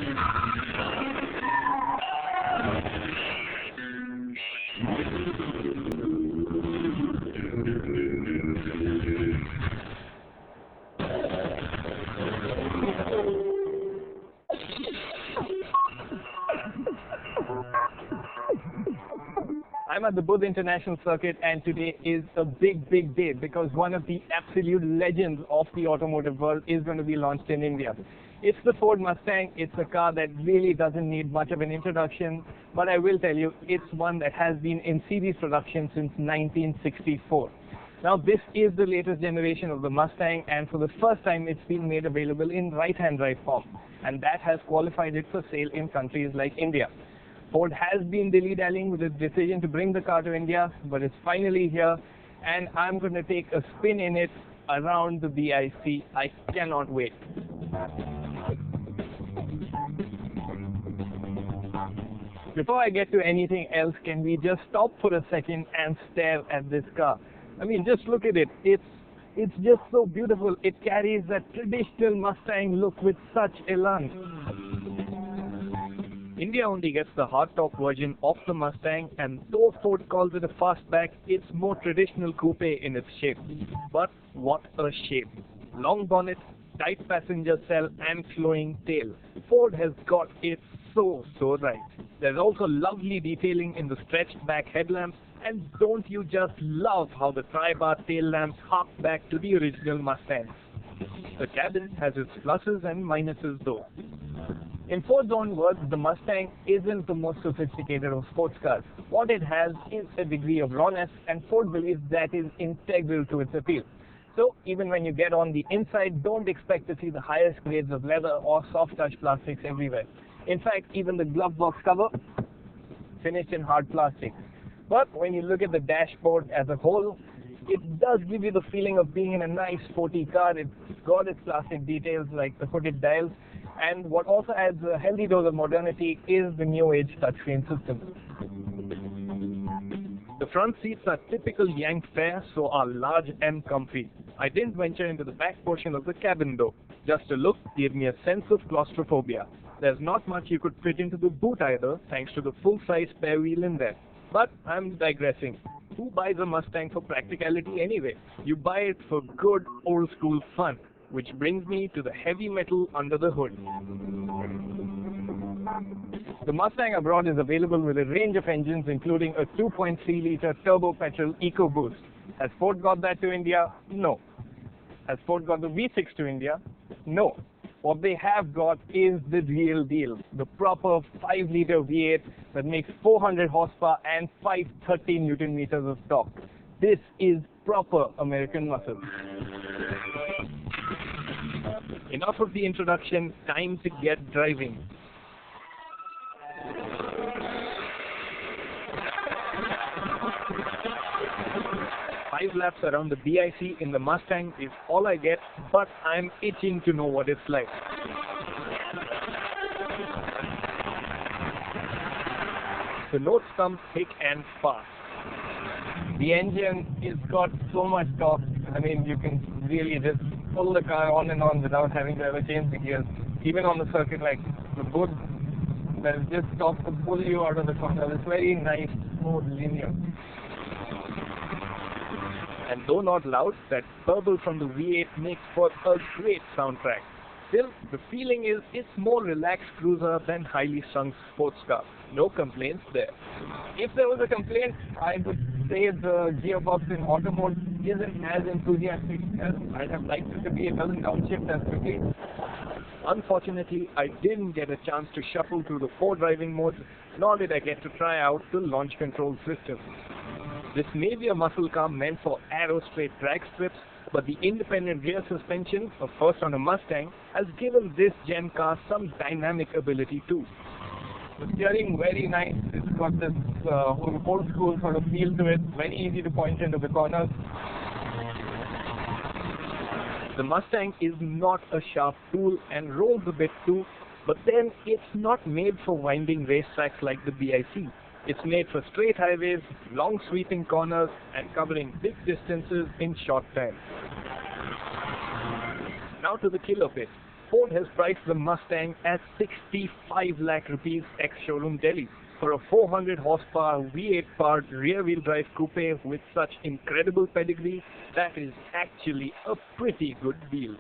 I'm at the Buddh International Circuit, and today is a big day because one of the absolute legends of the automotive world is going to be launched in India. It's the Ford Mustang. It's a car that really doesn't need much of an introduction, but I will tell you, it's one that has been in series production since 1964. Now, this is the latest generation of the Mustang, and for the first time, it's been made available in right-hand drive form, and that has qualified it for sale in countries like India. Ford has been dilly-dallying with its decision to bring the car to India, but it's finally here, and I'm going to take a spin in it around the BIC. I cannot wait. Before I get to anything else, can we just stop for a second and stare at this car? I mean, just look at it. It's just so beautiful. It carries that traditional Mustang look with such elan. India only gets the hardtop version of the Mustang, and though Ford calls it a fastback, it's more traditional coupe in its shape. But what a shape! Long bonnet, tight passenger cell and flowing tail. Ford has got it so right. There's also lovely detailing in the stretched back headlamps, and don't you just love how the tri-bar tail lamps hark back to the original Mustangs. The cabin has its pluses and minuses though. In Ford's own words, the Mustang isn't the most sophisticated of sports cars. What it has is a degree of rawness, and Ford believes that is integral to its appeal. So, even when you get on the inside, don't expect to see the highest grades of leather or soft touch plastics everywhere. In fact, even the glove box cover, finished in hard plastic. But when you look at the dashboard as a whole, it does give you the feeling of being in a nice sporty car. It's got its plastic details like the hooded dials. And what also adds a healthy dose of modernity is the new age touchscreen system. The front seats are typical Yank fare, so are large and comfy. I didn't venture into the back portion of the cabin though. Just a look gave me a sense of claustrophobia. There's not much you could fit into the boot either, thanks to the full-size spare wheel in there. But I'm digressing. Who buys a Mustang for practicality anyway? You buy it for good old-school fun. Which brings me to the heavy metal under the hood. The Mustang abroad is available with a range of engines including a 2.3-litre turbo petrol EcoBoost. Has Ford got that to India? No. Has Ford got the V6 to India? No. What they have got is the real deal, the proper 5-litre V8 that makes 400 horsepower and 530 Newton meters of torque. This is proper American muscle. Enough of the introduction, time to get driving. Five laps around the BIC in the Mustang is all I get, but I'm itching to know what it's like. The notes come thick and fast. The engine is got so much torque. I mean, you can really just pull the car on and on without having to ever change the gears. Even on the circuit like the Buddh, that just stops to pull you out of the corner. It's very nice, smooth, linear. And though not loud, that burble from the V8 makes for a great soundtrack. Still, the feeling is it's more relaxed cruiser than highly strung sports car. No complaints there. If there was a complaint, I would say the gearbox in auto mode isn't as enthusiastic as I'd have liked it to be. It doesn't downshift as quickly. Unfortunately, I didn't get a chance to shuffle through the 4 driving modes, nor did I get to try out the launch control system. This may be a muscle car meant for aero-straight drag strips, but the independent rear suspension, a first on a Mustang, has given this gen car some dynamic ability too. The steering very nice. It's got this old school sort of feel to it. Very easy to point into the corners. The Mustang is not a sharp tool and rolls a bit too, but then it's not made for winding racetracks like the BIC. It's made for straight highways, long sweeping corners, and covering big distances in short time. Now to the killer bit. Ford has priced the Mustang at 65 lakh rupees ex-showroom Delhi for a 400 horsepower V8 powered rear-wheel drive coupe with such incredible pedigree. That is actually a pretty good deal.